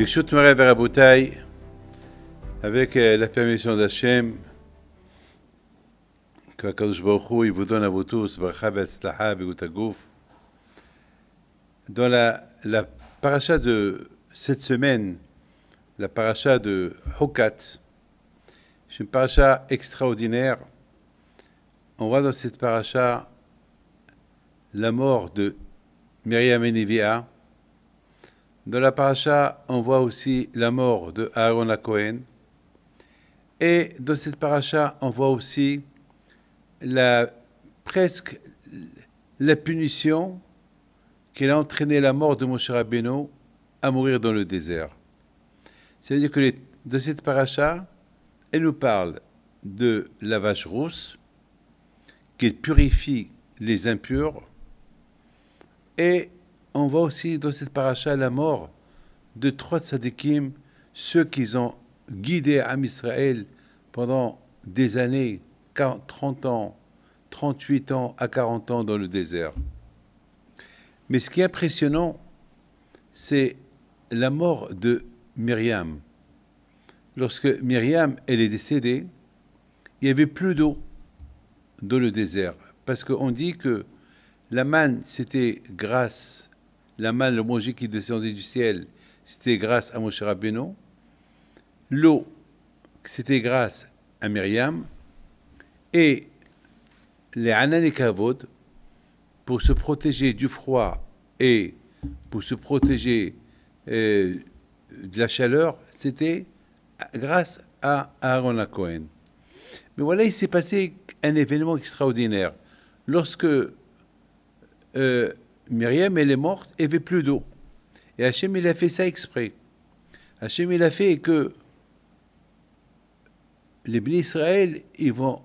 Birshut Moray Verabotay, avec la permission d'Hachem, que Akadosh Baruch Hu, il vous donne à vous tous, Bracha Ve'atzlacha Ve'utagouf. Dans la paracha de cette semaine, la paracha de Hukat, c'est une paracha extraordinaire. On voit dans cette paracha la mort de Myriam et Neviah. Dans la paracha, on voit aussi la mort de Aaron à Cohen. Et dans cette paracha, on voit aussi presque la punition qui a entraîné la mort de Moshe Rabbeinu à mourir dans le désert. C'est-à-dire que de cette paracha, elle nous parle de la vache rousse, qui purifie les impurs, et on voit aussi dans cette paracha la mort de 3 tzadikim, ceux qui ont guidé Am Israël pendant des années, 30 ans, 38 ans à 40 ans dans le désert. Mais ce qui est impressionnant, c'est la mort de Myriam. Lorsque Myriam elle est décédée, il n'y avait plus d'eau dans le désert. Parce qu'on dit que la manne, c'était grâce, la manne, le manger qui descendait du ciel, c'était grâce à Moshe Rabbeinu. L'eau, c'était grâce à Myriam. Et les Hanan et Kavod, pour se protéger du froid et pour se protéger de la chaleur, c'était grâce à Aaron à Cohen. Mais voilà, il s'est passé un événement extraordinaire. Lorsque Myriam elle est morte, il n'y avait plus d'eau. Et Hachem, il a fait ça exprès. Hachem, il a fait que les bénis Israël, ils vont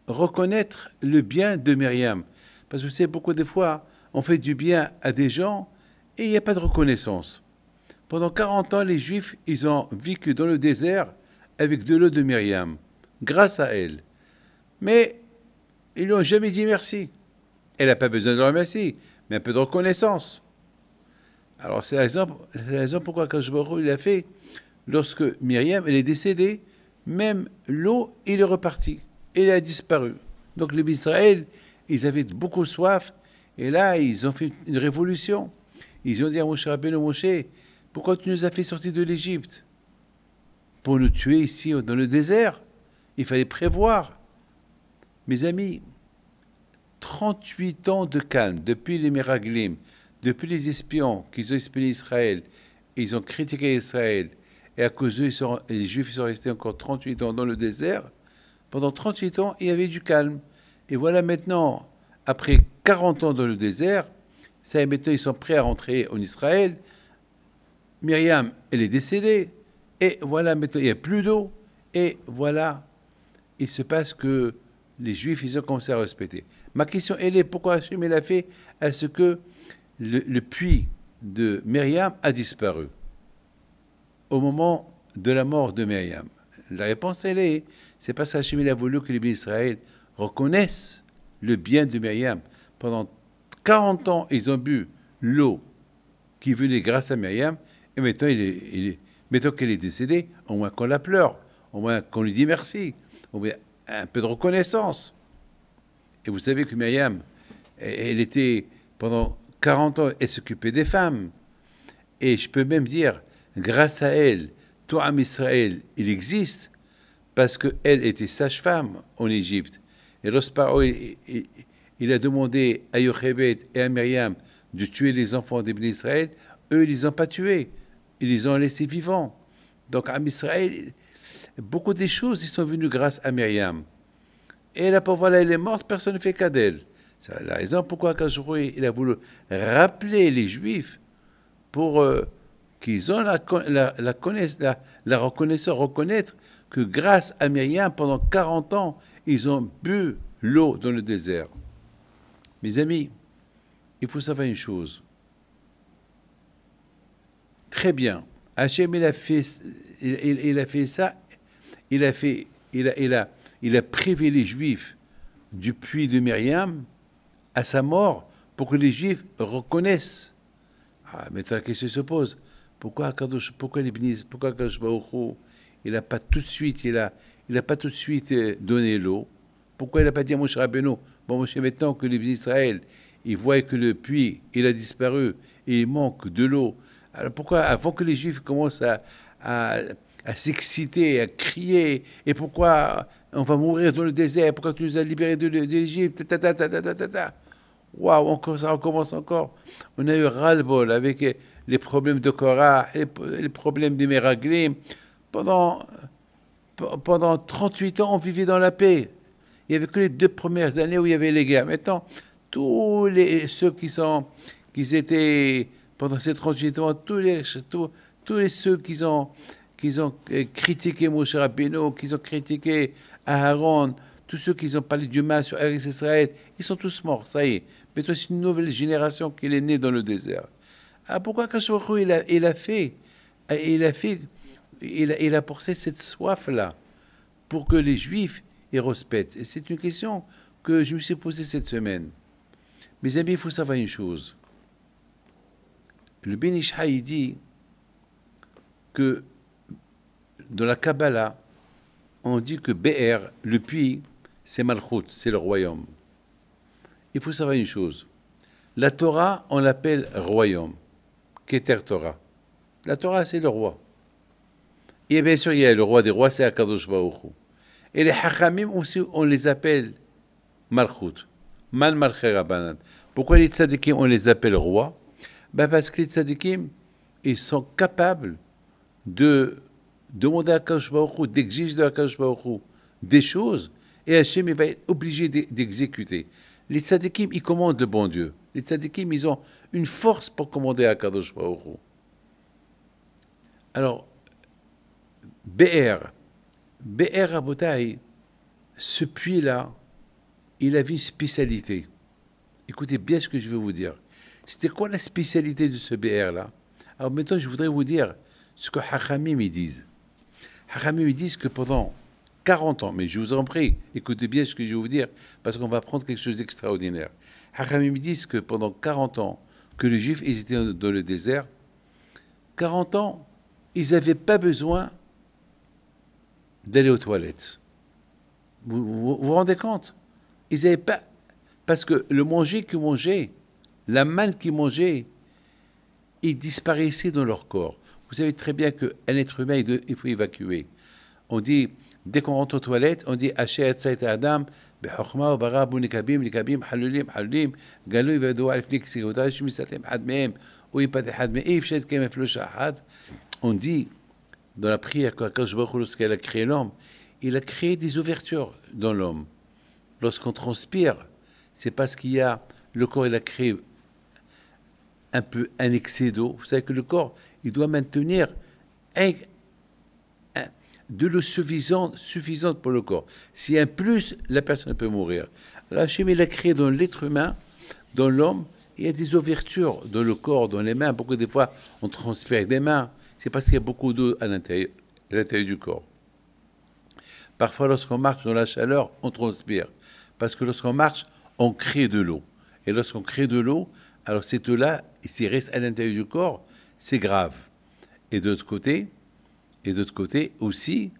reconnaître le bien de Myriam. Parce que vous savez, beaucoup de fois, on fait du bien à des gens et il n'y a pas de reconnaissance. Pendant 40 ans, les Juifs, ils ont vécu dans le désert avec de l'eau de Myriam, grâce à elle. Mais ils n'ont jamais dit merci. Elle n'a pas besoin de leur merci, mais un peu de reconnaissance. Alors c'est la raison pourquoi Akadosh Baruch Hu, il a fait, lorsque Myriam elle est décédée, même l'eau, il est reparti. Elle a disparu. Donc les Israël, ils avaient beaucoup soif, et là, ils ont fait une révolution. Ils ont dit à Moshe Rabbeinu, Moshe, pourquoi tu nous as fait sortir de l'Égypte? Pour nous tuer ici, dans le désert. Il fallait prévoir. Mes amis, 38 ans de calme, depuis les Miraglim, depuis les espions qu'ils ont espionnés Israël, ils ont critiqué Israël, et à cause d'eux, les Juifs sont restés encore 38 ans dans le désert. Pendant 38 ans, il y avait du calme. Et voilà maintenant, après 40 ans dans le désert, ça y est, maintenant ils sont prêts à rentrer en Israël. Myriam, elle est décédée. Et voilà, maintenant, il n'y a plus d'eau. Et voilà, il se passe que les Juifs, ils ont commencé à respecter. Ma question, elle est, pourquoi Hachem a fait à ce que le puits de Myriam a disparu au moment de la mort de Myriam? La réponse, elle est, c'est parce qu'Hachem a voulu que les bénis Israël reconnaissent le bien de Myriam. Pendant 40 ans, ils ont bu l'eau qui venait grâce à Myriam, et maintenant, maintenant qu'elle est décédée, au moins qu'on la pleure, au moins qu'on lui dit merci, au moins un peu de reconnaissance. Et vous savez que Myriam, elle était, pendant 40 ans, elle s'occupait des femmes. Et je peux même dire, grâce à elle, tout Am Israël, il existe, parce qu'elle était sage-femme en Égypte. Et lorsque Paro, il a demandé à Yochebed et à Myriam de tuer les enfants des bénis Israël, eux, ils ne les ont pas tués. Ils les ont laissés vivants. Donc, Am Israël, beaucoup des choses, ils sont venues grâce à Myriam. Et là, pour voilà, elle est morte, personne ne fait cas d'elle. C'est la raison pourquoi Akadosh Baruch Hu, il a voulu rappeler les Juifs pour qu'ils ont la reconnaissance, reconnaître que grâce à Myriam, pendant 40 ans, ils ont bu l'eau dans le désert. Mes amis, il faut savoir une chose. Très bien. Hachem, il a fait ça. Il a privé les Juifs du puits de Myriam à sa mort pour que les Juifs reconnaissent. Ah, maintenant la question se pose. Pourquoi Akadosh Baruch Hu, il n'a pas tout de suite, il a pas tout de suite donné l'eau? Pourquoi il n'a pas dit à Moshe Rabbeinu, bon Moshe, maintenant que les Israël, ils voient que le puits, il a disparu, et il manque de l'eau. Alors pourquoi, avant que les Juifs commencent à s'exciter, à crier, et pourquoi on va mourir dans le désert, pourquoi tu nous as libérés de l'Égypte, waouh, encore ça recommence encore. On a eu ras-le-bol avec les problèmes de Korah, les problèmes des Meraglim. Pendant 38 ans, on vivait dans la paix. Il n'y avait que les 2 premières années où il y avait les guerres. Maintenant, tous ceux qui étaient, pendant ces 38 ans, tous ceux qui ont critiqué Moshe Rabbeinu, qui ont critiqué Aaron, tous ceux qui ont parlé du mal sur Eretz Israël, ils sont tous morts, ça y est. Mais toi, c'est une nouvelle génération qui est née dans le désert. Ah, pourquoi Kachorou, il a porté cette soif-là pour que les Juifs ils respectent. Et c'est une question que je me suis posée cette semaine. Mes amis, il faut savoir une chose. Le Ben Ish Chai dit que dans la Kabbalah, on dit que Be'er, le puits, c'est Malchut, c'est le royaume. Il faut savoir une chose. La Torah, on l'appelle royaume. Keter Torah. La Torah, c'est le roi. Et bien sûr, il y a le roi des rois, c'est Akadosh Baruch Hu. Et les Hachamim aussi, on les appelle Malchut. Mal Malchei Rabbanan. Pourquoi les tzadikim, on les appelle rois? Ben parce que les tzadikim, ils sont capables de demander à Akadosh Baruch Hu, d'exiger de Akadosh Baruch Hu des choses, et Hachem, il va être obligé d'exécuter. Les tzadikim, ils commandent le bon Dieu. Les tzadikim, ils ont une force pour commander à Akadosh Baruch Hu. Alors, Be'er Rabotai, ce puits-là, il avait une spécialité. Écoutez bien ce que je vais vous dire. C'était quoi la spécialité de ce Be'er-là? Alors maintenant, je voudrais vous dire ce que Hachamim ils disent. Hachamim ils disent que pendant 40 ans, mais je vous en prie, écoutez bien ce que je vais vous dire, parce qu'on va apprendre quelque chose d'extraordinaire. Hachamim ils disent que pendant 40 ans, que les Juifs ils étaient dans le désert, 40 ans, ils n'avaient pas besoin d'aller aux toilettes. Vous rendez compte? Ils n'avaient pas... Parce que le manger qu'ils mangeaient, la manne qu'ils mangeaient, il disparaissait dans leur corps. Vous savez très bien qu'un être humain, il faut évacuer. On dit, dès qu'on rentre aux toilettes, on dit, Asher Yatzait Adam, Bechokma ou Bara, Nikabim, Halulim, Galou, Vadou, Alifnik, Sigota, Shmisatem, Hadmeem, ou Ipat Hadmeem, Shed Kem, Flush Ahad. On dit, dans la prière, quand lorsqu'elle a créé l'homme, il a créé des ouvertures dans l'homme. Lorsqu'on transpire, c'est parce qu'il y a, le corps, il a créé un excès d'eau. Vous savez que le corps, il doit maintenir de l'eau suffisante pour le corps. S'il y a un plus, la personne peut mourir. Alors, Hachem, il a créé dans l'être humain, dans l'homme, il y a des ouvertures dans le corps, dans les mains. Beaucoup des fois, on transpire avec des mains. C'est parce qu'il y a beaucoup d'eau à l'intérieur du corps. Parfois, lorsqu'on marche dans la chaleur, on transpire. Parce que lorsqu'on marche, on crée de l'eau. Et lorsqu'on crée de l'eau, alors cette eau-là, s'il reste à l'intérieur du corps, c'est grave. Et d'autre côté aussi,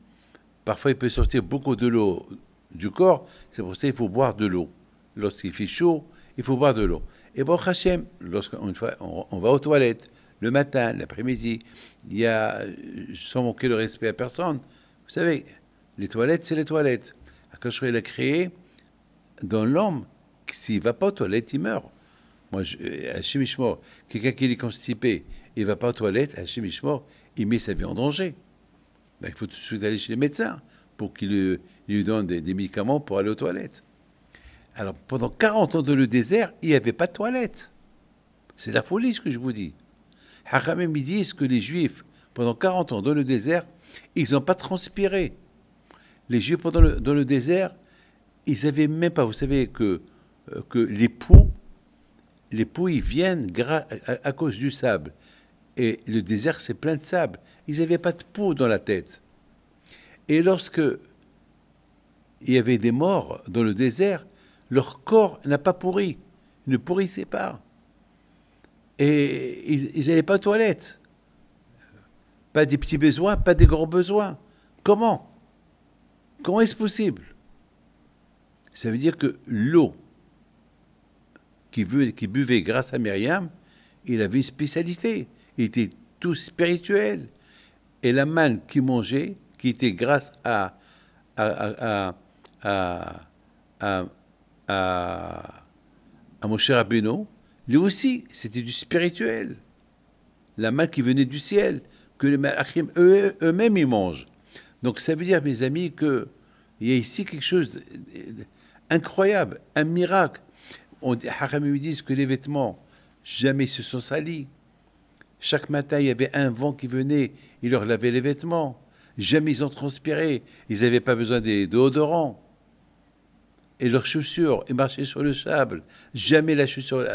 parfois il peut sortir beaucoup de l'eau du corps. C'est pour ça qu'il faut boire de l'eau. Lorsqu'il fait chaud, il faut boire de l'eau. Et bon, Hachem, lorsqu'on on va aux toilettes, le matin, l'après-midi, il y a, sans manquer de respect à personne, vous savez, les toilettes, c'est les toilettes. Quand il a créé dans l'homme, s'il ne va pas aux toilettes, il meurt. Moi, Hachem Ishmor, quelqu'un qui est constipé, il ne va pas aux toilettes, Hachem Ishmor, il met sa vie en danger. Ben, il faut tout de suite aller chez les médecins pour qu'ils lui donnent des médicaments pour aller aux toilettes. Alors, pendant 40 ans dans le désert, il n'y avait pas de toilettes. C'est la folie, ce que je vous dis. Hachamim me disent que les Juifs, pendant 40 ans dans le désert, ils n'ont pas transpiré. Les Juifs, dans le désert, ils n'avaient même pas... Vous savez que les poux, ils viennent à cause du sable. Et le désert, c'est plein de sable. Ils n'avaient pas de peau dans la tête. Et lorsque il y avait des morts dans le désert, leur corps n'a pas pourri, ne pourrissait pas. Et ils n'allaient pas aux toilettes. Pas des petits besoins, pas des gros besoins. Comment? Comment est-ce possible? Ça veut dire que l'eau qui buvait grâce à Myriam, il avait une spécialité. Il était tout spirituel. Et la manne qu'il mangeait, qui était grâce à, Moshe Rabbeinu, lui aussi, c'était du spirituel. La manne qui venait du ciel, que les malachim eux-mêmes ils mangent. Donc ça veut dire, mes amis, qu'il y a ici quelque chose d'incroyable, un miracle. Haramim disent que les vêtements, jamais se sont salis. Chaque matin, il y avait un vent qui venait, il leur lavait les vêtements. Jamais ils ont transpiré. Ils n'avaient pas besoin des déodorants. Et leurs chaussures, ils marchaient sur le sable. Jamais la chaussure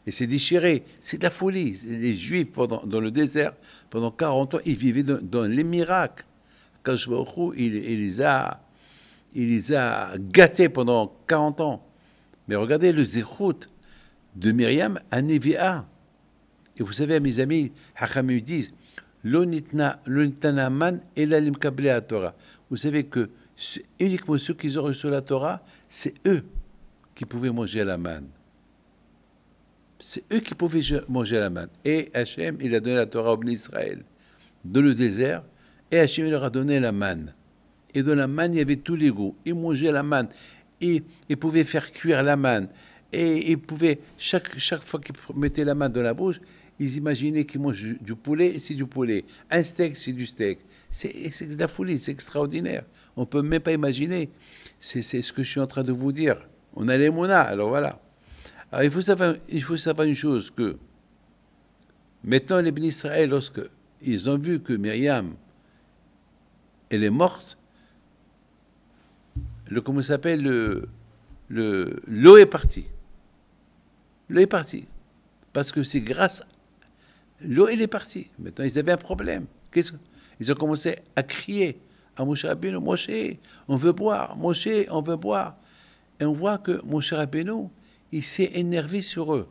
et s'est déchirée. C'est de la folie. Les Juifs, dans le désert, pendant 40 ans, ils vivaient dans les miracles. Quand je vois il les a gâtés pendant 40 ans. Mais regardez le zéchout de Myriam à Nevi'a. Et vous savez, mes amis, Hachamim disent, Lo nitna man ela limkabli à Torah. Vous savez que uniquement ceux qui ont reçu la Torah, c'est eux qui pouvaient manger la manne. C'est eux qui pouvaient manger la manne. Et Hachem, il a donné la Torah au Bnei Israël dans le désert, et Hachem, il leur a donné la manne. Et dans la manne, il y avait tous les goûts. Ils mangeaient la manne. Ils pouvaient faire cuire la manne. Et ils pouvaient, chaque fois qu'ils mettaient la manne dans la bouche, ils imaginaient qu'ils mangent du poulet, c'est du poulet. Un steak, c'est du steak. C'est de la folie, c'est extraordinaire. On ne peut même pas imaginer. C'est ce que je suis en train de vous dire. On a les monas, alors voilà. Alors il faut savoir une chose, que maintenant les bénis Israël, lorsque ils ont vu que Myriam, elle est morte, comment ça s'appelle, l'eau est partie. L'eau est partie. Parce que c'est grâce l'eau, elle est partie. Maintenant, ils avaient un problème. Ils ont commencé à crier à Moshe Rabbeinu, Moshe, on veut boire, Moshe, on veut boire. Et on voit que Moshe Rabbeinu, il s'est énervé sur eux.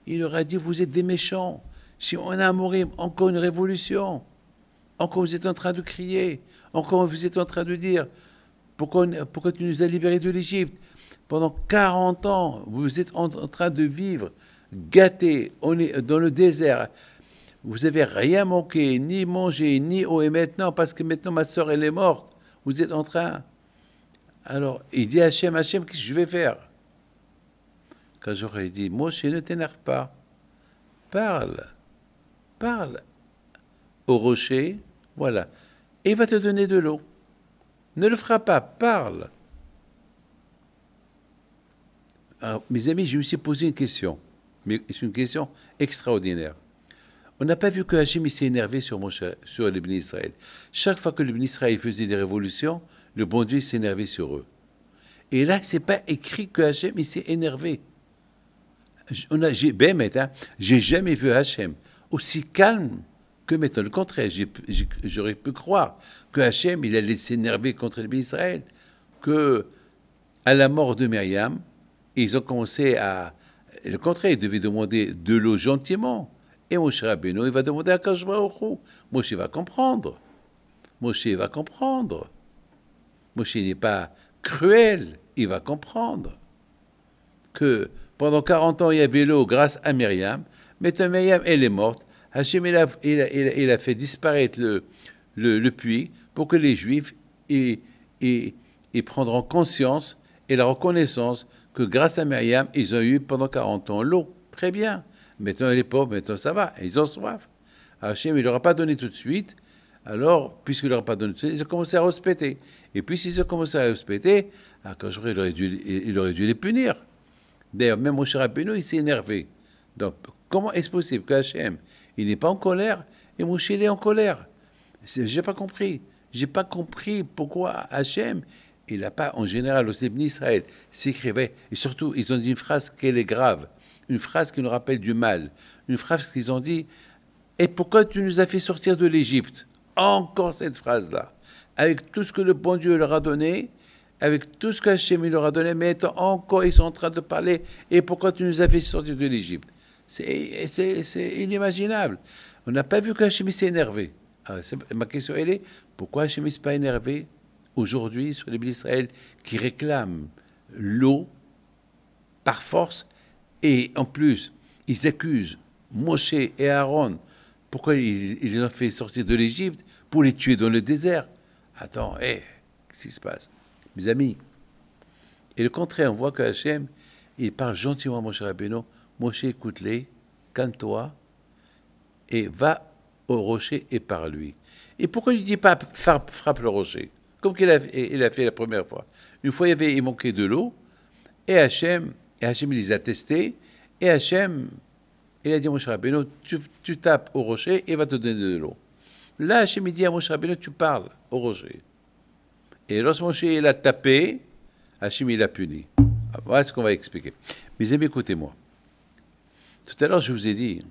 Il leur a dit, vous êtes des méchants. Si on a à mourir, encore une révolution. Encore vous êtes en train de crier. Encore vous êtes en train de dire, pourquoi tu nous as libérés de l'Égypte? Pendant 40 ans, vous êtes en train de vivre gâtés, on est dans le désert. Vous n'avez rien manqué, ni mangé, ni eau. Et maintenant, parce que maintenant ma soeur, elle est morte, vous êtes en train. Alors, il dit à Hachem, Hachem, qu'est-ce que je vais faire? Quand j'aurais dit, Moshe, ne t'énerve pas. Parle au rocher, voilà. Et il va te donner de l'eau. Ne le fera pas, parle. Alors, mes amis, je me suis posé une question. Mais c'est une question extraordinaire. On n'a pas vu que Hachem s'est énervé sur les bénis Israël. Chaque fois que les bénis Israël faisait des révolutions, le bon Dieu s'est énervé sur eux. Et là, c'est pas écrit que Hachem s'est énervé. J'ai jamais vu Hachem aussi calme que maintenant. Le contraire, j'aurais pu croire que Hachem, il allait s'énerver contre les bénis Israël. Que à la mort de Myriam, ils ont commencé à... Le contraire, ils devaient demander de l'eau gentiment. Et Moshe Rabbeinu, il va demander à Akadosh Baruch Hu. Moshe va comprendre. Moshe va comprendre. Moshe n'est pas cruel, il va comprendre que pendant 40 ans, il y avait l'eau grâce à Myriam. Maintenant, Myriam, elle est morte. Hachem, il a fait disparaître le puits pour que les Juifs ils prendront conscience et la reconnaissance que grâce à Myriam, ils ont eu pendant 40 ans l'eau. Très bien. Maintenant, les pauvres, maintenant, ça va. Ils ont soif. Hachem, il ne leur a pas donné tout de suite. Alors, puisqu'il ne leur a pas donné tout de suite, ils ont commencé à respecter. Et puis, s'ils ont commencé à respecter, quand il aurait dû les punir. D'ailleurs, même Moshe Rabbeinu, il s'est énervé. Donc, comment est-ce possible que Hachem, il n'est pas en colère et Moshe, il est en colère? J'ai pas compris. J'ai pas compris pourquoi Hachem, il n'a pas, en général, au Béni Israël, s'écrivait. Et surtout, ils ont dit une phrase qui est grave. Une phrase qui nous rappelle du mal. Une phrase qu'ils ont dit, et pourquoi tu nous as fait sortir de l'Égypte? Encore cette phrase-là. Avec tout ce que le bon Dieu leur a donné, avec tout ce qu'Hachem leur a donné, mais encore ils sont en train de parler, et pourquoi tu nous as fait sortir de l'Égypte? C'est inimaginable. On n'a pas vu qu'Hachem s'est énervé. Alors, ma question, elle est, pourquoi Hachem ne s'est pas énervé aujourd'hui sur les d'Israël qui réclament l'eau par force et en plus, ils accusent Moshe et Aaron. Pourquoi ils les ont fait sortir de l'Égypte pour les tuer dans le désert? Attends, qu'est-ce qui se passe? Mes amis, et le contraire, on voit que Hachem, il parle gentiment à Moshe Rabbeinu. Moshe, écoute-les, calme-toi, et va au rocher et parle-lui. Et pourquoi il ne dit pas frappe le rocher? Comme il a fait la première fois. Une fois, il manquait de l'eau, et Hachem il les a testés, et Hachem, il a dit à Moshe Rabbeinu, tu tapes au rocher, et il va te donner de l'eau. Là, Hachem, il dit à Moshe Rabbeinu, tu parles au rocher. Et lorsque Moshe, il a tapé, Hachem, il a puni. Voilà ce qu'on va expliquer. Mes amis, écoutez-moi. Tout à l'heure, je vous ai dit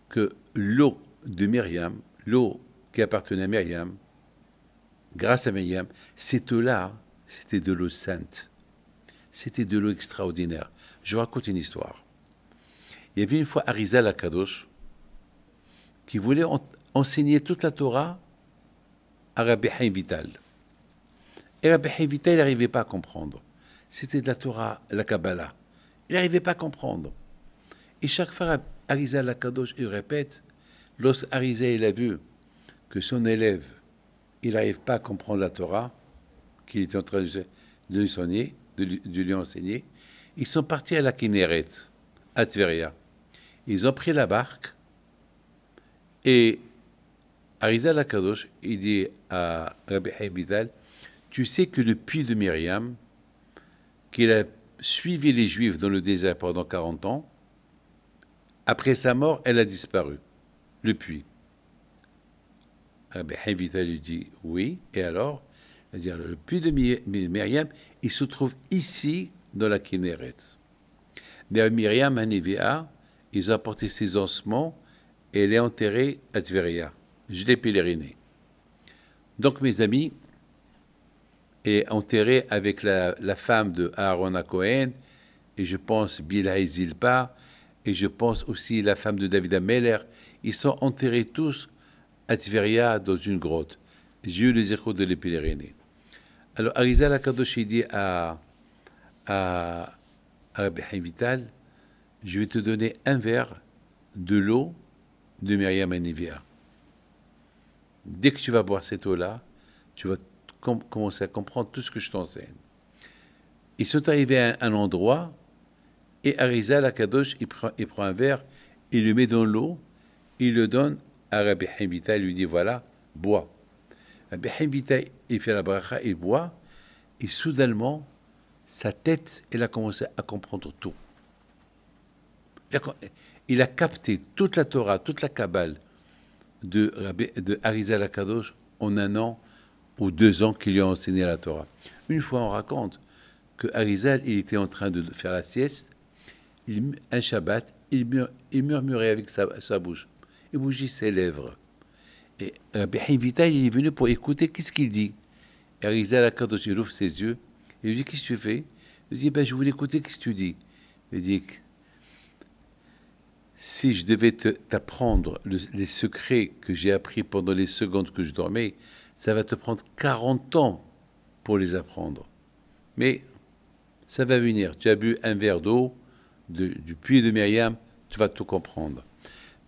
que l'eau de Myriam, l'eau qui appartenait à Myriam, grâce à Myriam, cette eau-là, c'était de l'eau sainte. C'était de l'eau extraordinaire. Je vous raconte une histoire. Il y avait une fois Arizal Akadosh qui voulait enseigner toute la Torah à Rabbi Chaim Vital. Et Rabbi Chaim Vital, il n'arrivait pas à comprendre. C'était de la Torah, la Kabbalah. Il n'arrivait pas à comprendre. Et chaque fois, Arizal Akadosh, il répète, lorsque Arizal, il a vu que son élève, il n'arrive pas à comprendre la Torah, qu'il était en train de lui enseigner, ils sont partis à la Kinneret, à Tveria. Ils ont pris la barque, et Arizal Akadosh, il dit à Rabbi Chaim Vital, tu sais que le puits de Myriam, qu'il a suivi les Juifs dans le désert pendant 40 ans, après sa mort, elle a disparu, le puits. Rabbi Chaim Vital lui dit oui, et alors, c'est-à-dire le puits de Myriam, il se trouve ici, dans la Kinneret. Mais Myriam, à Névéa, ils ont apporté ses ossements et elle est enterrée à Tveria. Je l'ai pèleriné. Donc, mes amis, elle est enterrée avec la femme de Aaron à Cohen, et je pense Bilha et Zilpa, et je pense aussi la femme de David Ameller. Ils sont enterrés tous à Tveria dans une grotte. J'ai eu les échos de les pèleriner. Alors, Arizal Akadosh dit à Rabbi Chaim Vital, je vais te donner un verre de l'eau de Myriam et Névéa. Dès que tu vas boire cette eau-là, tu vas commencer à comprendre tout ce que je t'enseigne. Ils sont arrivés à un endroit, et Arizal Akadosh, il prend un verre, il le met dans l'eau, il le donne à Rabbi Chaim Vital, il lui dit, voilà, bois. Rabbi Chaim Vital, il fait la bracha, il boit, et soudainement, sa tête, elle a commencé à comprendre tout. Il a capté toute la Torah, toute la Kabbale de Arizal Akadosh en 1 an ou 2 ans qu'il lui a enseigné la Torah. Une fois, on raconte que Arizal, il était en train de faire la sieste, un Shabbat, il murmurait avec sa bouche, il bougeait ses lèvres. Et Rabbi Chaim Vital, il est venu pour écouter qu'est-ce qu'il dit. Et Arizal Akadosh, il ouvre ses yeux, il lui dit, qu'est-ce que tu fais? Il dit, je voulais écouter qu'est-ce que tu dis. Il dit, si je devais t'apprendre les secrets que j'ai appris pendant les secondes que je dormais, ça va te prendre 40 ans pour les apprendre. Mais ça va venir. Tu as bu un verre d'eau du puits de Myriam, tu vas tout comprendre.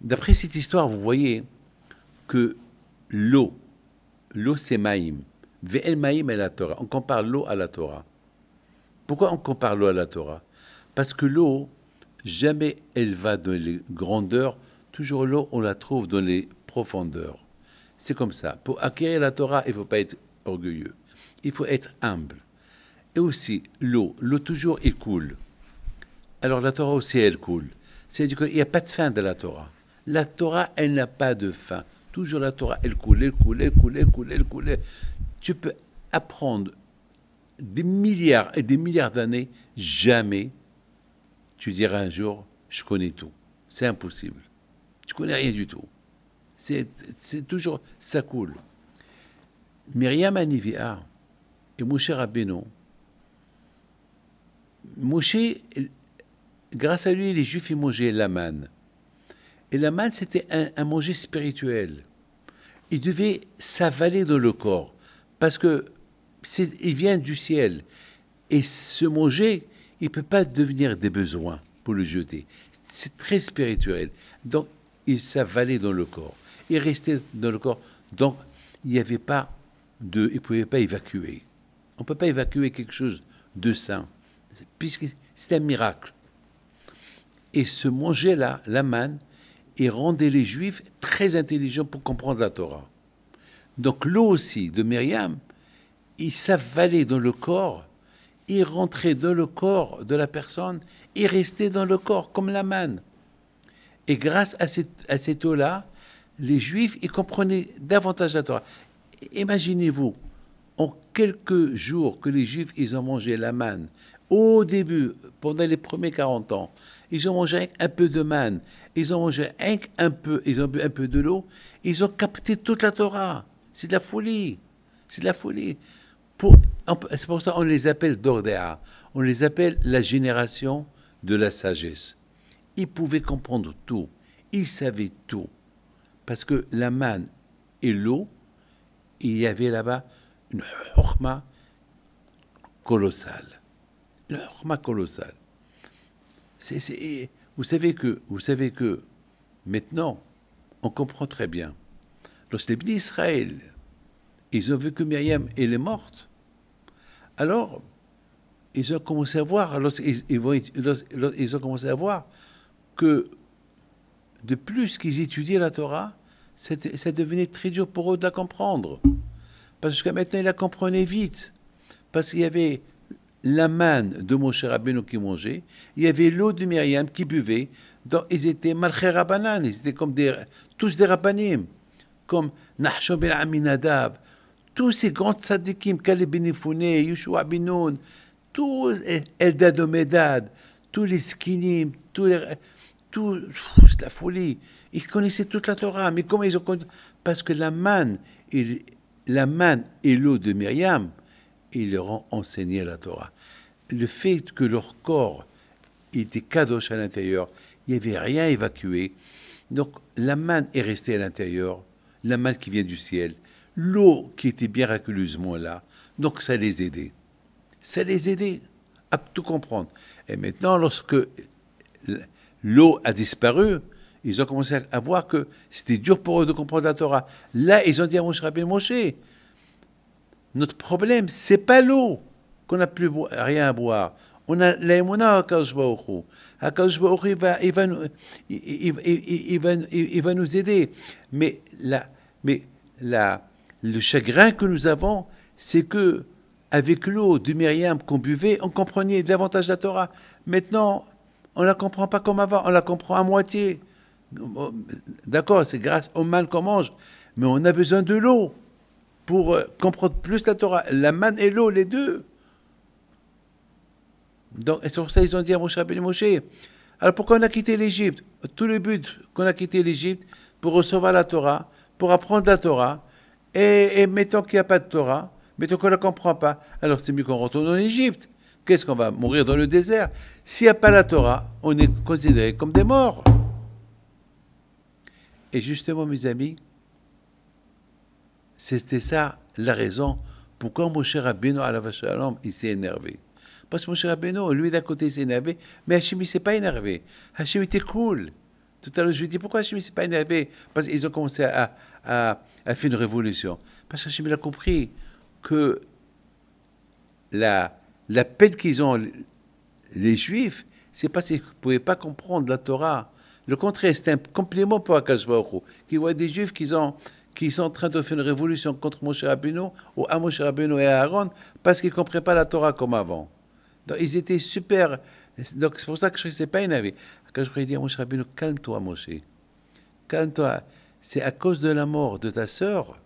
D'après cette histoire, vous voyez que l'eau c'est Maïm. Ve'el Maïm est la Torah. On compare l'eau à la Torah. Pourquoi on compare l'eau à la Torah? Parce que l'eau, jamais elle va dans les grandeurs, toujours l'eau, on la trouve dans les profondeurs. C'est comme ça. Pour acquérir la Torah, il ne faut pas être orgueilleux. Il faut être humble. Et aussi, l'eau toujours, elle coule. Alors la Torah aussi, elle coule. C'est-à-dire qu'il n'y a pas de fin de la Torah. La Torah, elle n'a pas de fin. Toujours la Torah, elle coule, elle coule, elle coule, elle coule, elle coule. Tu peux apprendre des milliards et des milliards d'années, jamais tu diras un jour, je connais tout. C'est impossible. Tu connais rien du tout. C'est toujours, ça coule. Myriam Anivia et Moshe Rabbeinu, Moshe, grâce à lui, les Juifs, ils mangeaient la manne. Et la manne, c'était un manger spirituel. Il devait s'avaler dans le corps, parce que il vient du ciel. Et ce manger, il ne peut pas devenir des besoins pour le jeter. C'est très spirituel. Donc, il s'avalait dans le corps. Il restait dans le corps. Donc, il n'y avait pas il ne pouvait pas évacuer. On ne peut pas évacuer quelque chose de sain, puisque c'est un miracle. Et ce manger-là, la manne, il rendait les Juifs très intelligents pour comprendre la Torah. Donc l'eau aussi de Myriam, il s'avalait dans le corps, il rentrait dans le corps de la personne, il restait dans le corps comme la manne. Et grâce à cette eau-là, les Juifs, ils comprenaient davantage la Torah. Imaginez-vous, en quelques jours que les Juifs, ils ont mangé la manne, au début, pendant les premiers 40 ans, ils ont mangé un peu de manne, ils ont mangé un peu, ils ont bu un peu de l'eau, ils ont capté toute la Torah. C'est de la folie. C'est de la folie. C'est pour ça qu'on les appelle Dordéa. On les appelle la génération de la sagesse. Ils pouvaient comprendre tout. Ils savaient tout. Parce que la manne et l'eau, il y avait là-bas une chorma colossale. Une chorma colossale. Vous savez que maintenant, on comprend très bien. Lorsque les bénis Israël, ils ont vu que Myriam, elle est morte, alors ils ont commencé à voir, ils ont commencé à voir que de plus qu'ils étudiaient la Torah, ça devenait très dur pour eux de la comprendre. Parce que maintenant, ils la comprenaient vite. Parce qu'il y avait la manne de Moshe Rabbeinu qui mangeait, il y avait l'eau de Myriam qui buvait, donc ils étaient malchés Rabbanan, ils étaient comme tous des Rabbanim, comme Nahshon ben Aminadab, tous ces grands tzadikim, Kaleb ben Yefouné, Yoshua ben Nun, tous Eldad Omedad, tous les skinim, c'est la folie. Ils connaissaient toute la Torah, mais comment ils ont connu? Parce que la manne et l'eau de Myriam, ils leur ont enseigné la Torah. Le fait que leur corps était kadosh à l'intérieur, il n'y avait rien évacué. Donc la manne est restée à l'intérieur, la manne qui vient du ciel, l'eau qui était miraculeusement là. Donc ça les aidait. Ça les aidait à tout comprendre. Et maintenant, lorsque l'eau a disparu, ils ont commencé à voir que c'était dur pour eux de comprendre la Torah. Là, ils ont dit à Moshe Rabbeinu, Moshe, notre problème, c'est pas l'eau qu'on n'a plus rien à boire. On a l'aïmouna à Akadosh Baruch Hu. Akadosh Baruch Hu, il va nous aider. Mais le chagrin que nous avons, c'est que avec l'eau de Myriam qu'on buvait, on comprenait davantage la Torah. Maintenant, on ne la comprend pas comme avant, on la comprend à moitié. D'accord, c'est grâce au mal qu'on mange, mais on a besoin de l'eau pour comprendre plus la Torah. La manne et l'eau, les deux. Donc, c'est pour ça qu'ils ont dit à Moshe Rabbeinu, Moshe, alors pourquoi on a quitté l'Égypte? Tout le but qu'on a quitté l'Égypte, pour recevoir la Torah, pour apprendre la Torah, et mettons qu'il n'y a pas de Torah, mettons qu'on ne la comprend pas, alors c'est mieux qu'on retourne en Égypte. Qu'est-ce qu'on va mourir dans le désert? S'il n'y a pas la Torah, on est considérés comme des morts. Et justement, mes amis, c'était ça la raison pourquoi Moshe Rabbeinu, alav shalom, il s'est énervé. Parce que Moshe Rabbeinu, lui d'un côté, il s'est énervé, mais Hachem, il ne s'est pas énervé. Hachem était cool. Tout à l'heure, je lui ai dit, pourquoi Hachem ne s'est pas énervé? Parce qu'ils ont commencé à faire une révolution. Parce que Hachem, il a compris que la peine qu'ils ont, les Juifs, c'est parce qu'ils ne pouvaient pas comprendre la Torah. Le contraire, c'est un compliment pour Akadosh Baruch Hu, qui voit des Juifs qui sont en train de faire une révolution contre Moshe Rabbeinu, ou à Moshe Rabbeinu et à Aaron, parce qu'ils ne comprenaient pas la Torah comme avant. Donc, ils étaient super. Donc, c'est pour ça que je ne sais pas énervé. Quand je lui ai dit à Moshe Rabbeinu, calme-toi, Moshe. Calme-toi. C'est à cause de la mort de ta sœur.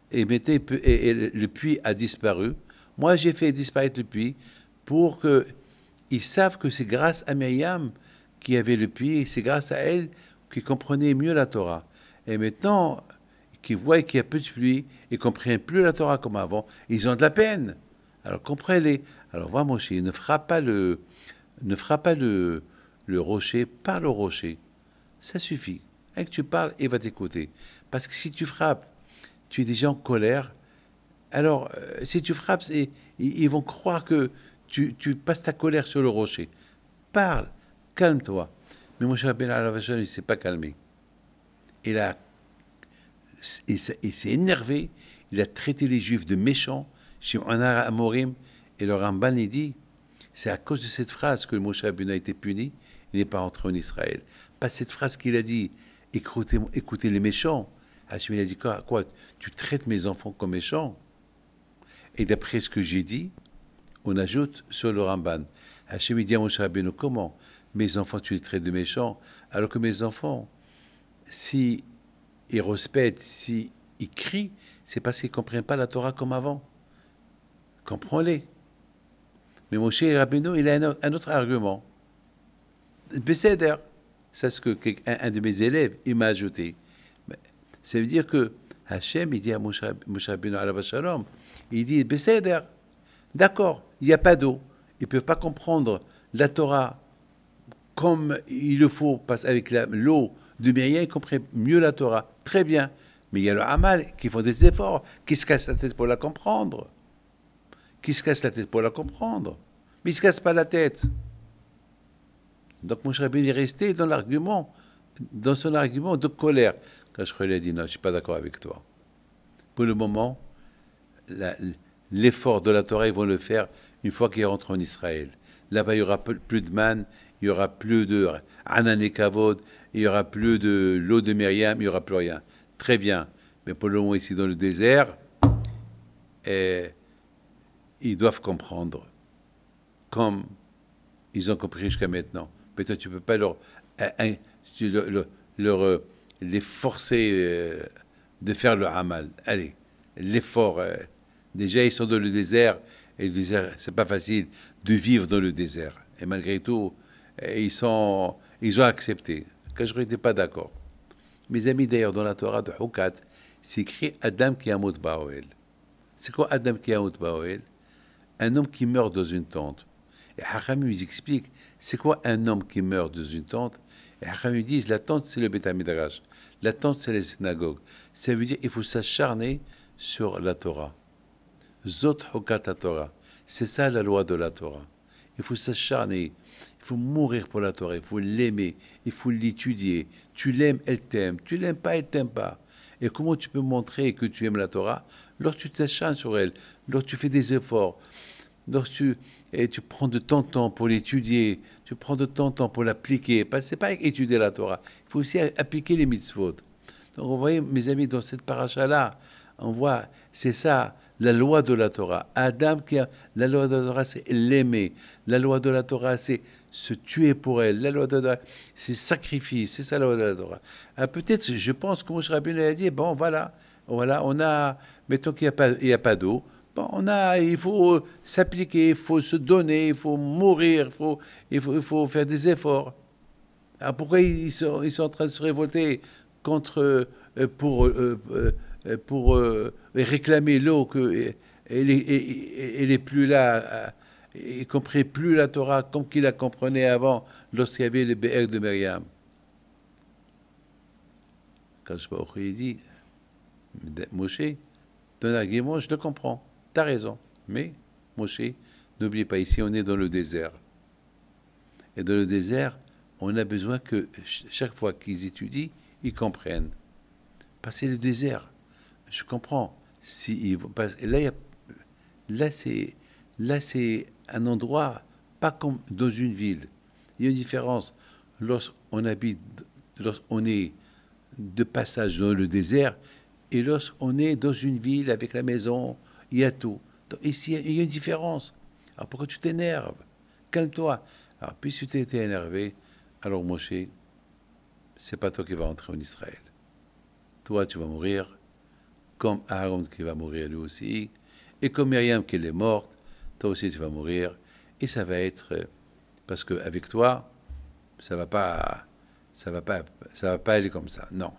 Et le puits a disparu. Moi, j'ai fait disparaître le puits pour qu'ils savent que c'est grâce à Myriam qui avait le puits, et c'est grâce à elle qu'ils comprenaient mieux la Torah. Et maintenant, qu'ils voient qu'il y a peu de pluie, ils ne comprennent plus la Torah comme avant, ils ont de la peine. Alors comprenez-les. Alors voilà, Moshe, ne frappe pas le rocher par le rocher. Ça suffit. Et que tu parles, il va t'écouter. Parce que si tu frappes, tu es déjà en colère. Alors, si tu frappes, ils vont croire que tu passes ta colère sur le rocher. Parle, calme-toi. Mais Moshe Rabbeinu alav hashalom, il ne s'est pas calmé. Il s'est énervé. Il a traité les Juifs de méchants. Shimon Amorim. Et le Ramban, il dit, c'est à cause de cette phrase que Moshe Rabbeinu a été puni. Il n'est pas entré en Israël. Pas cette phrase qu'il a dit, écoutez les méchants. Hachem, il a dit quoi? Tu traites mes enfants comme méchants? Et d'après ce que j'ai dit, on ajoute sur le Ramban. Hachem, il dit à Moshe Rabbeinu, comment? Mes enfants, tu les traites de méchants, alors que mes enfants, si ils respectent, si ils crient, c'est parce qu'ils ne comprennent pas la Torah comme avant. Comprends-les. Mais Moshe Rabbeinu, il a un autre argument. Besséder, c'est ce que un de mes élèves, il m'a ajouté. Ça veut dire que Hachem, il dit à Moshe Rabbeinu alav hashalom, il dit, Besséder, d'accord, il n'y a pas d'eau. Ils ne peuvent pas comprendre la Torah comme il le faut, parce avec l'eau de Myriam, ils comprennent mieux la Torah. Très bien. Mais il y a le Hamal qui font des efforts, qui se cassent la tête pour la comprendre. Mais il ne se casse pas la tête. Donc Moshe Rabbeinu est resté dans l'argument, dans son argument de colère. Quand je lui ai dit, non, je ne suis pas d'accord avec toi. Pour le moment, l'effort de la Torah, ils vont le faire une fois qu'ils rentrent en Israël. Là-bas, il n'y aura plus de manne, il n'y aura plus de Anan et Kavod, il n'y aura plus de l'eau de Myriam, il n'y aura plus rien. Très bien. Mais pour le moment, ici, dans le désert, ils doivent comprendre, comme ils ont compris jusqu'à maintenant. Mais toi, tu ne peux pas les forcer de faire le Hamal. Allez, l'effort. Déjà, ils sont dans le désert, et le désert, c'est pas facile de vivre dans le désert. Et malgré tout, ils ont accepté. Quand je n'étais pas d'accord. Mes amis, d'ailleurs, dans la Torah de Hukat, c'est écrit Adam qui amot ba'oel. C'est quoi Adam qui amot ba'oel? Un homme qui meurt dans une tente. Et Hachamim, ils expliquent, c'est quoi un homme qui meurt dans une tente? Et Hachamim disent, la tente, c'est le Beth Midrash. La tente, c'est les synagogues. Ça veut dire qu'il faut s'acharner sur la Torah. Zot Hukat Torah. C'est ça la loi de la Torah. Il faut s'acharner. Il faut mourir pour la Torah. Il faut l'aimer. Il faut l'étudier. Tu l'aimes, elle t'aime. Tu l'aimes pas, elle t'aime pas. Et comment tu peux montrer que tu aimes la Torah? Lorsque tu t'acharnes sur elle, lorsque tu fais des efforts, lorsque tu prends de ton temps pour l'étudier, tu prends de ton temps pour l'appliquer. Parce que ce n'est pas étudier la Torah. Il faut aussi appliquer les mitzvot. Donc vous voyez, mes amis, dans cette paracha-là, on voit, c'est ça, la loi de la Torah. Adam, la loi de la Torah, c'est l'aimer. La loi de la Torah, c'est se tuer pour elle. La loi de la Torah, c'est sacrifice. C'est ça la loi de la Torah. Peut-être, je pense que Moshe Rabbeinu a dit, bon, voilà, on a, mettons qu'il n'y a pas d'eau. Bon, il faut s'appliquer, il faut se donner, il faut mourir, il faut faire des efforts. Alors pourquoi ils sont en train de se révolter contre, pour réclamer l'eau, elle est plus là, y compris plus la Torah comme qu'il la comprenait avant, lorsqu'il y avait les Be'er de Myriam. Quand je dit, Moshe, ton argument, je le comprends, tu as raison, mais Moshe, n'oublie pas, ici on est dans le désert. Et dans le désert, on a besoin que chaque fois qu'ils étudient, ils comprennent. Parce que c'est le désert. Je comprends. Là, c'est un endroit pas comme dans une ville. Il y a une différence. Lorsqu'on est de passage dans le désert et lorsqu'on est dans une ville avec la maison, il y a tout. Donc, ici, il y a une différence. Alors pourquoi tu t'énerves? Calme-toi. Alors, puisque tu t'es énervé, alors Moshe, c'est pas toi qui vas entrer en Israël. Toi, tu vas mourir, comme Aaron qui va mourir lui aussi, et comme Myriam qui est morte, toi aussi tu vas mourir, et ça va être, parce qu'avec toi, ça va pas aller comme ça. Non,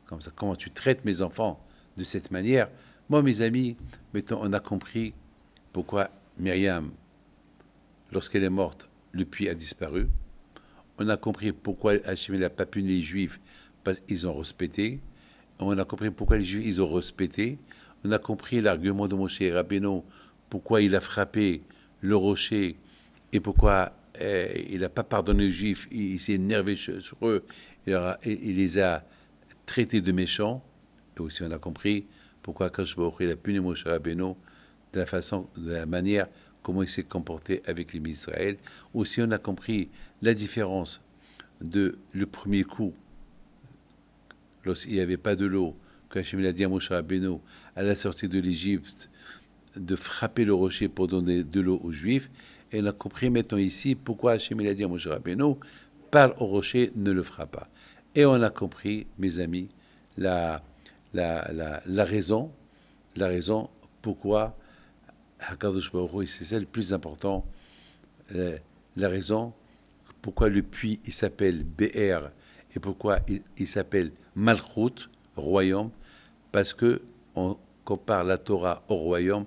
comme ça. Comment tu traites mes enfants de cette manière? Moi, mes amis, mettons, on a compris pourquoi Myriam, lorsqu'elle est morte, le puits a disparu. on a compris pourquoi Hachem n'a pas puni les Juifs, parce qu'ils ont respecté. On a compris pourquoi les Juifs, ils ont respecté. On a compris l'argument de Moshe Rabbeinu, pourquoi il a frappé le rocher et pourquoi il n'a pas pardonné aux Juifs, il s'est énervé sur eux, il les a traités de méchants. Et aussi on a compris pourquoi Akadosh Baruch Hu, il a puni Moshe Rabbeinu de la manière comment il s'est comporté avec les Israël. Aussi on a compris la différence de le premier coup, lorsqu'il n'y avait pas de l'eau, que Hachem a dit à Moshe Rabbeinu à la sortie de l'Égypte de frapper le rocher pour donner de l'eau aux Juifs. Et on a compris maintenant ici pourquoi Hachem a dit à Moshe Rabbeinu parle au rocher, ne le frappe pas. Et on a compris, mes amis, la raison pourquoi Hakadosh Baruch Hu, c'est ça le plus important, la raison pourquoi le puits il s'appelle Be'er et pourquoi il s'appelle Malchut, royaume, parce que on compare la Torah au royaume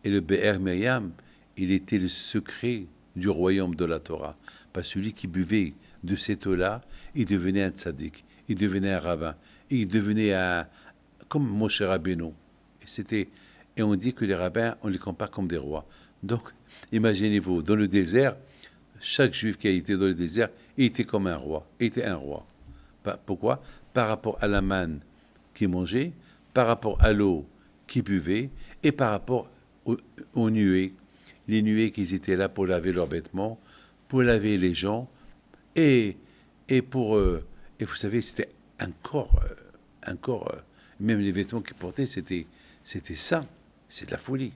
et le Be'er Miriam, il était le secret du royaume de la Torah. Parce que celui qui buvait de cette eau-là, il devenait un tzaddik, il devenait un rabbin, il devenait comme Moshe Rabbeinu. Et on dit que les rabbins, on les compare comme des rois. Donc, imaginez-vous, dans le désert, chaque juif qui a été dans le désert, il était comme un roi. Il était un roi. Pourquoi? Par rapport à la manne qu'il mangeait, par rapport à l'eau qu'il buvait, et par rapport aux nuées. Les nuées qui étaient là pour laver leurs vêtements, pour laver les gens, et vous savez, c'était un corps, même les vêtements qu'ils portaient, c'était ça. C'est de la folie.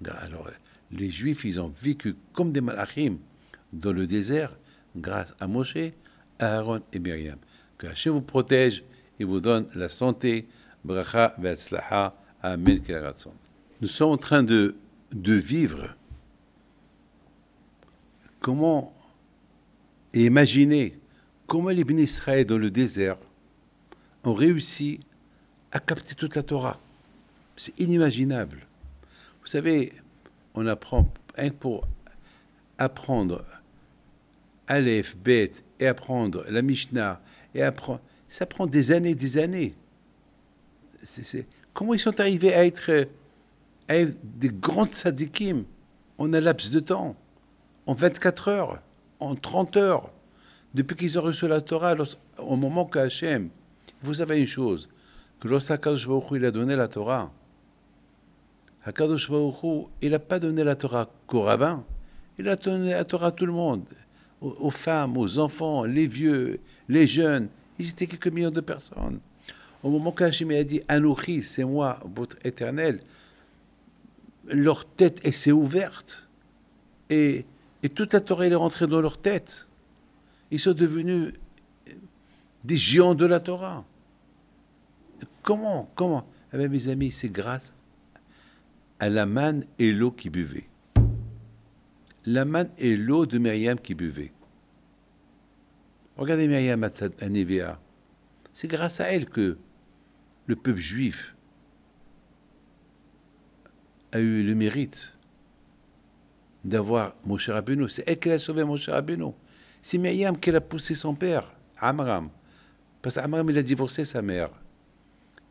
Alors, les Juifs, ils ont vécu comme des malachim dans le désert grâce à Moshe, Aaron et Myriam. Que Hachem vous protège et vous donne la santé. Bracha ve'atzlacha. Amen. Nous sommes en train de vivre comment et imaginer comment les bénis Israël dans le désert ont réussi à capter toute la Torah. C'est inimaginable. Vous savez, on apprend, pour apprendre Aleph, Bet, et apprendre la Mishnah, ça prend des années, des années. Comment ils sont arrivés à être des grands tzadikim en un laps de temps, en 24 heures, en 30 heures, depuis qu'ils ont reçu la Torah, au moment qu'Hachem, vous savez une chose, que lorsqu'Akadosh Baruch Hu, il a donné la Torah, Hakadosh Baruch Hu, il n'a pas donné la Torah qu'aux rabbins, il a donné la Torah à tout le monde, aux femmes, aux enfants, les vieux, les jeunes, ils étaient quelques millions de personnes. Au moment qu'Hachem a dit Anouchi, c'est moi, votre éternel, leur tête s'est ouverte et toute la Torah est rentrée dans leur tête. Ils sont devenus des géants de la Torah. Comment Eh bien, mes amis, c'est grâce à la manne et l'eau qui buvaient. La manne et l'eau de Myriam qui buvait. Regardez Myriam à Névéa. C'est grâce à elle que le peuple juif a eu le mérite d'avoir Moshe Rabbeinu. C'est elle qui a sauvé Moshe Rabbeinu. C'est Myriam qui a poussé son père, Amram. Parce qu'Amram, il a divorcé sa mère.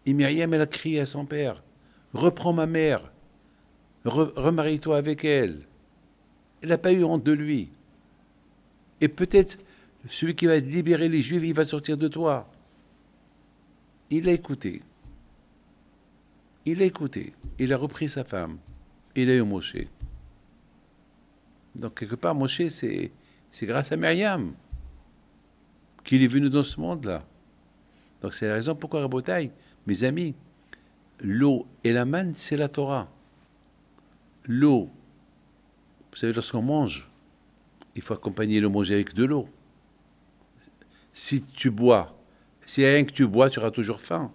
Et Myriam, elle a crié à son père, reprends ma mère, remarie-toi avec elle. Elle n'a pas eu honte de lui. Et peut-être, celui qui va libérer les Juifs, il va sortir de toi. Il a écouté. Il a écouté. Il a repris sa femme. Il a eu Moshe. Donc, quelque part, Moshe, c'est grâce à Myriam qu'il est venu dans ce monde-là. Donc, c'est la raison pourquoi, Rabotai, mes amis, l'eau et la manne, c'est la Torah. L'eau, vous savez, lorsqu'on mange, il faut accompagner le manger avec de l'eau. Si tu bois, s'il n'y a rien que tu bois, tu auras toujours faim.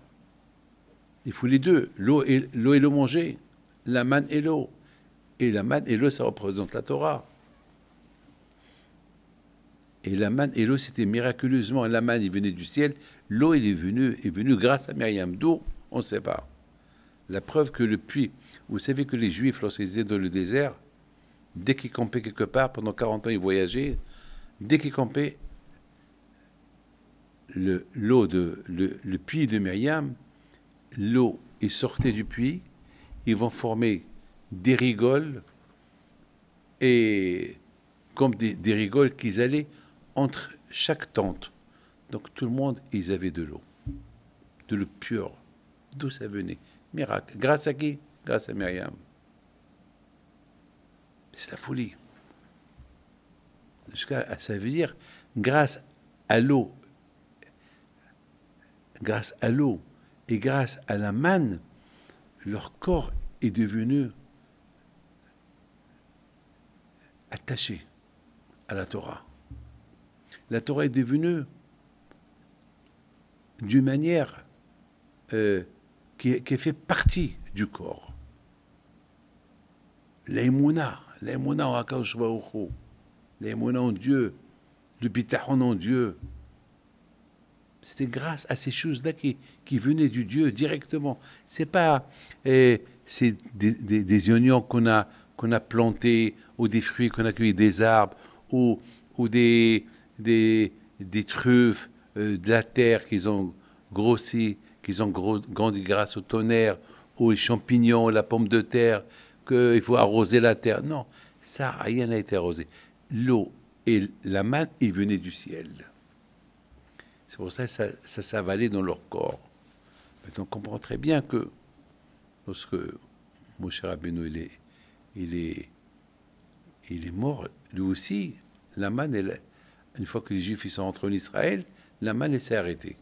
Il faut les deux, l'eau et le manger, la manne et l'eau. Et la manne et l'eau, ça représente la Torah. Et la manne et l'eau, c'était miraculeusement. La manne, il venait du ciel. L'eau, il est venue grâce à Myriam. D'où, on ne sait pas. La preuve que le puits, vous savez que les Juifs, lorsqu'ils étaient dans le désert, dès qu'ils campaient quelque part, pendant 40 ans, ils voyageaient, dès qu'ils campaient, le puits de Myriam, l'eau est sortie du puits, ils vont former des rigoles, et comme des rigoles qu'ils allaient entre chaque tente. Donc tout le monde, ils avaient de l'eau pure. D'où ça venait? Miracle. Grâce à qui? Grâce à Myriam. C'est la folie. Ça veut dire, grâce à l'eau et grâce à la manne, leur corps est devenu attaché à la Torah. La Torah est devenue d'une manière qui fait partie du corps. L'aïmouna en Akadosh Baruch Hu, l'aïmouna en Dieu, le bitachon en Dieu. C'était grâce à ces choses-là qui venaient du Dieu directement. C'est pas c'est des oignons qu'on a plantés, ou des fruits qu'on a cueillis des arbres, ou des truffes de la terre qu'ils ont grossi, qu'ils ont grandi grâce au tonnerre, ou les champignons, la pomme de terre, qu'il faut arroser la terre. Non, ça, rien n'a été arrosé. L'eau et la manne, ils venaient du ciel. C'est pour ça que ça s'avalait dans leur corps. Maintenant, on comprend très bien que lorsque Moshe Rabbeinu, il est mort, lui aussi, la manne, une fois que les Juifs ils sont rentrés en Israël, la manne s'est arrêtée.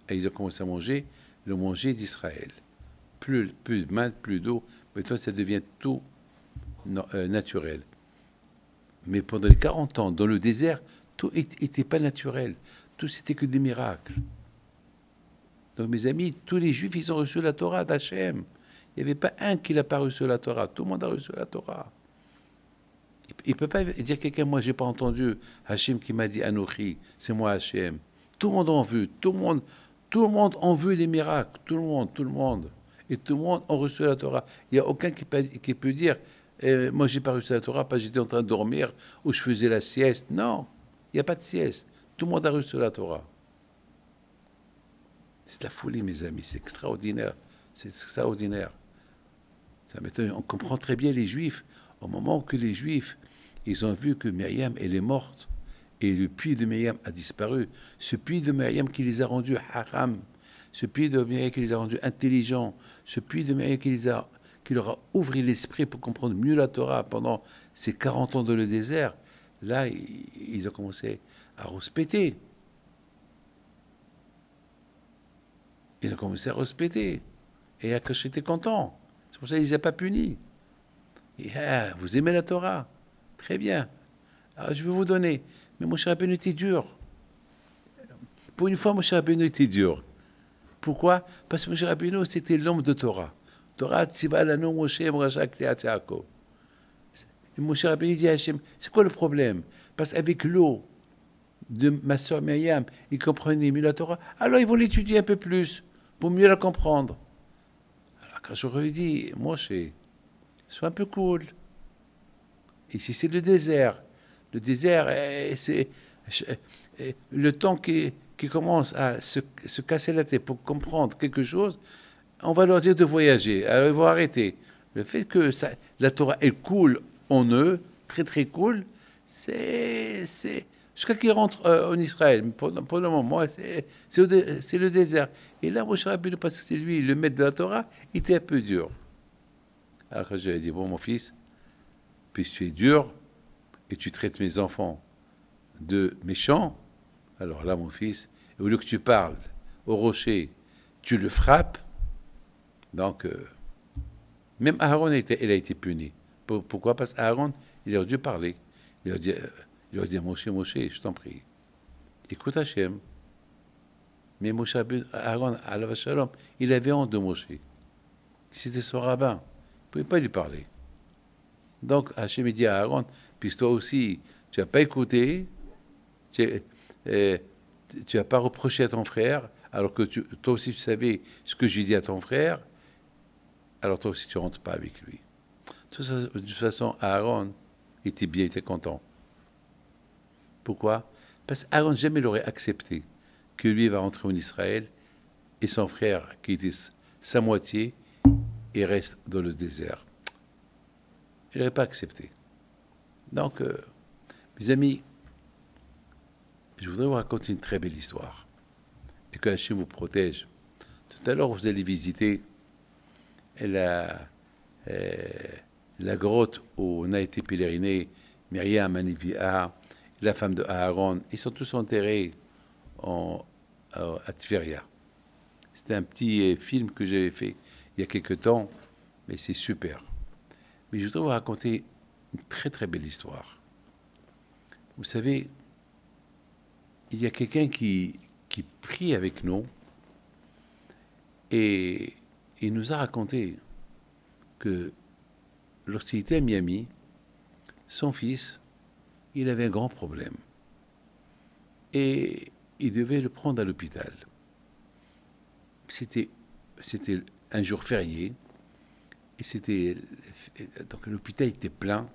Et ils ont commencé à manger le manger d'Israël. Plus de manne, plus d'eau. Maintenant, ça devient tout naturel. Mais pendant les 40 ans, dans le désert, tout n'était pas naturel. Tout, c'était que des miracles. Donc, mes amis, tous les Juifs, ils ont reçu la Torah d'Hachem. Il n'y avait pas un qui n'a pas reçu la Torah. Tout le monde a reçu la Torah. Il ne peut pas dire quelqu'un, moi, je n'ai pas entendu Hachem qui m'a dit Anochi, c'est moi Hachem. Tout le monde en veut. Tout le monde en veut les miracles. Tout le monde. Et tout le monde a reçu la Torah. Il n'y a aucun qui peut dire moi, je n'ai pas reçu la Torah parce que j'étais en train de dormir ou je faisais la sieste. Non, il n'y a pas de sieste. Tout le monde a reçu la Torah. C'est la folie, mes amis. C'est extraordinaire. C'est extraordinaire. Ça m'étonne. On comprend très bien les Juifs. Au moment que les Juifs, ils ont vu que Myriam, elle est morte et le puits de Myriam a disparu. Ce puits de Myriam qui les a rendus haram, ce puits de Myriam qui les a rendus intelligents, ce puits de Myriam qui leur a ouvert l'esprit pour comprendre mieux la Torah pendant ces 40 ans dans le désert, là, ils ont commencé à rouspéter. Ils ont commencé à rouspéter. Et Akash était content. C'est pour ça qu'ils ne les ont pas punis. Et, vous aimez la Torah? Très bien. Alors, je vais vous donner. Mais Moshe Rabbeinu était dur. Pour une fois, Moshe Rabbeinu était dur. Pourquoi? Parce que Moshe Rabbeinu, c'était l'homme de Torah. Torah tziva lanu Moshe Moshe Kliat Yaakov. Et Moshe Rabbeinu dit à Hachem, c'est quoi le problème? Parce qu'avec l'eau de ma soeur Myriam, ils comprenaient mieux la Torah. Alors ils vont l'étudier un peu plus pour mieux la comprendre. Alors quand je lui dis, Moshe, sois un peu cool. Ici c'est le désert. Le désert, c'est le temps qui commence à se casser la tête pour comprendre quelque chose. On va leur dire de voyager. Alors ils vont arrêter. Le fait que la Torah elle coule en eux, très très cool, c'est jusqu'à qu'ils rentrent en Israël. Pour le moment, c'est le désert. Et là, Moshe Rabbeinu, parce que c'est lui le maître de la Torah, il était un peu dur. Alors je lui ai dit, bon mon fils, puisque tu es dur et tu traites mes enfants de méchants, alors là mon fils, au lieu que tu parles au rocher, tu le frappes. Donc, même Aaron, il a été puni. Pourquoi? Parce qu'Aaron, il aurait dû parler. Il aurait dit, Moshe, je t'en prie, écoute Hachem. Mais Aaron, alav shalom, il avait honte de Moshe. C'était son rabbin. Il ne pouvait pas lui parler. Donc, Hachem dit à Aaron, puis toi aussi, tu n'as pas écouté, tu n'as pas reproché à ton frère, alors que toi aussi tu savais ce que j'ai dit à ton frère, alors toi aussi tu ne rentres pas avec lui. De toute façon, Aaron était content. Pourquoi? Parce qu'Aaron jamais l'aurait accepté que lui va rentrer en Israël et son frère, qui était sa moitié, et reste dans le désert. Il n'aurait pas accepté. Donc, mes amis, je voudrais vous raconter une très belle histoire. Et que Hachem vous protège. Tout à l'heure, vous allez visiter la grotte où on a été pèleriné, Myriam, Anivia, la femme de Aaron. Ils sont tous enterrés à Tveria. C'était un petit film que j'avais fait il y a quelque temps, mais c'est super. Mais je voudrais vous raconter une très très belle histoire. Vous savez, il y a quelqu'un qui prie avec nous et il nous a raconté que lorsqu'il était à Miami, son fils, il avait un grand problème et il devait le prendre à l'hôpital. C'était un jour férié et donc l'hôpital était plein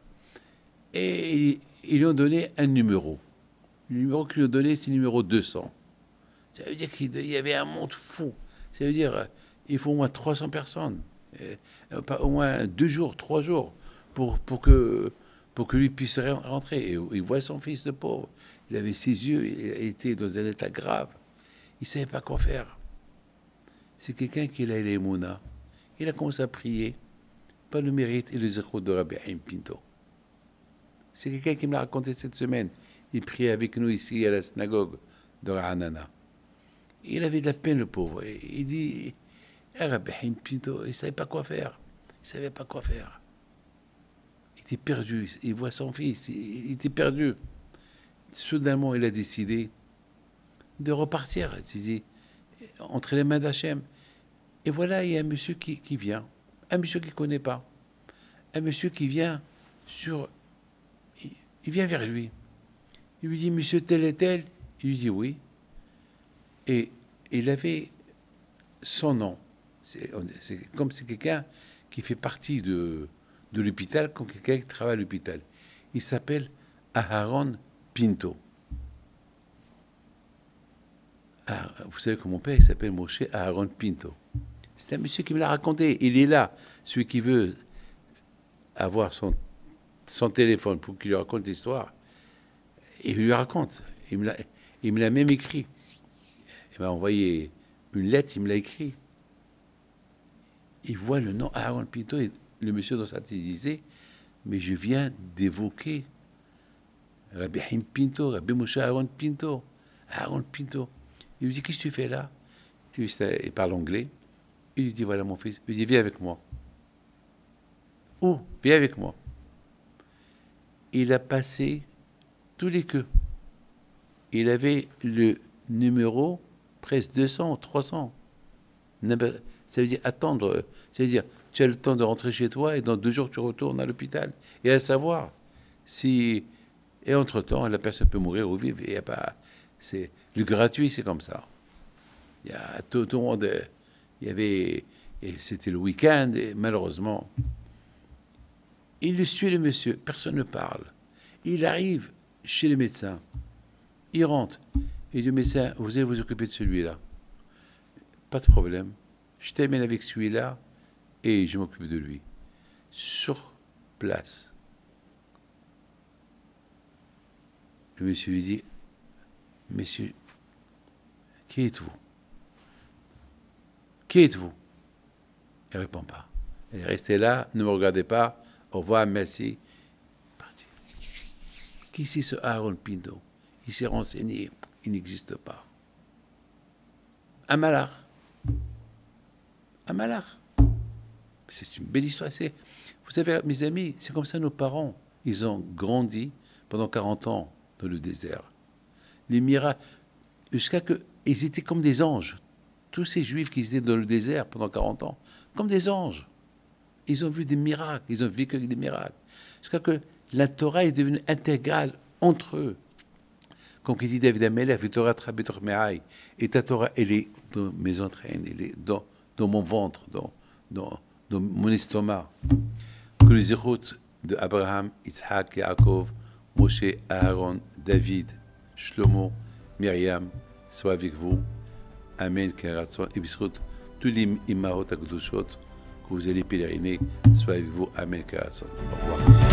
et ils lui ont donné un numéro. Le numéro qu'ils lui ont donné, c'est le numéro 200. Ça veut dire qu'il y avait un monde fou. Ça veut dire il faut au moins 300 personnes, au moins 2 jours, 3 jours, pour que lui puisse rentrer. Et il voit son fils, de pauvre. Il avait ses yeux, il était dans un état grave. Il ne savait pas quoi faire. C'est quelqu'un qui a les Mouna. Il a commencé à prier, pas le mérite et le zéro de Rabbi Haim Pinto. C'est quelqu'un qui me l'a raconté cette semaine. Il priait avec nous ici à la synagogue de Ra'anana. Il avait de la peine, le pauvre. Et il dit, Rabbi Haim Pinto, il ne savait pas quoi faire. Il ne savait pas quoi faire. Il était perdu. Il voit son fils. Il était perdu. Soudainement, il a décidé de repartir. Il dit, entre les mains d'Hachem. Et voilà, il y a un monsieur qui vient. Un monsieur qu'il ne connaît pas. Un monsieur qui vient il vient vers lui. Il lui dit, monsieur tel et tel. Il lui dit oui. Et il avait son nom. C'est comme c'est quelqu'un qui fait partie de l'hôpital, comme quelqu'un qui travaille à l'hôpital. Il s'appelle Aharon Pinto. Vous savez que mon père, il s'appelle Moshe Aharon Pinto. C'est un monsieur qui me l'a raconté. Il est là. Celui qui veut avoir son téléphone pour qu'il lui raconte l'histoire, il lui raconte. Il me l'a même écrit. Il m'a envoyé une lettre, il me l'a écrit. Il voit le nom Aharon Pinto et le monsieur dans sa tête disait, mais je viens d'évoquer Rabbi Haim Pinto, Rabbi Moshe Aharon Pinto. Aharon Pinto. Il lui dit, qu'est-ce que tu fais là? Il parle anglais. Il lui dit, voilà mon fils. Il lui dit, viens avec moi. Où? Viens avec moi. Il a passé tous les queues. Il avait le numéro presque 200, 300. Ça veut dire attendre. Ça veut dire, tu as le temps de rentrer chez toi et dans 2 jours, tu retournes à l'hôpital. Et à savoir si... Et entre-temps, la personne peut mourir ou vivre. Il y a pas... Le gratuit, c'est comme ça. Il y a tout le monde... Il y avait... Et c'était le week-end, et malheureusement... Il le suit, le monsieur. Personne ne parle. Il arrive chez le médecin. Il rentre. Il dit au médecin, vous allez vous occuper de celui-là. Pas de problème. Je t'amène avec celui-là et je m'occupe de lui. Sur place. Le monsieur lui dit, monsieur, qui êtes-vous? Qui êtes-vous? Il ne répond pas. Il est resté là, ne me regardez pas. Au revoir, merci. Parti. Qui c'est ce Aharon Pinto? Il s'est renseigné. Il n'existe pas. Un malach. Un malach. C'est une belle histoire. Vous savez, mes amis, c'est comme ça nos parents. Ils ont grandi pendant 40 ans dans le désert. Les miracles, jusqu'à que... Ils étaient comme des anges. Tous ces juifs qui étaient dans le désert pendant 40 ans, comme des anges. Ils ont vu des miracles, ils ont vécu avec des miracles. Jusqu'à que la Torah est devenue intégrale entre eux. Comme il dit David Amelech, et ta Torah, elle est dans mes entraînes, elle est dans mon ventre, dans mon estomac. Que les éroutes de Abraham, Yitzhak, Yaakov, Moshe, Aaron, David, Shlomo, Myriam, soit avec vous. Amen, Keratzon. Et puis, tous les Imahot Akdoshot que vous allez pèleriner, soit avec vous. Amen, Keratzon. Au revoir.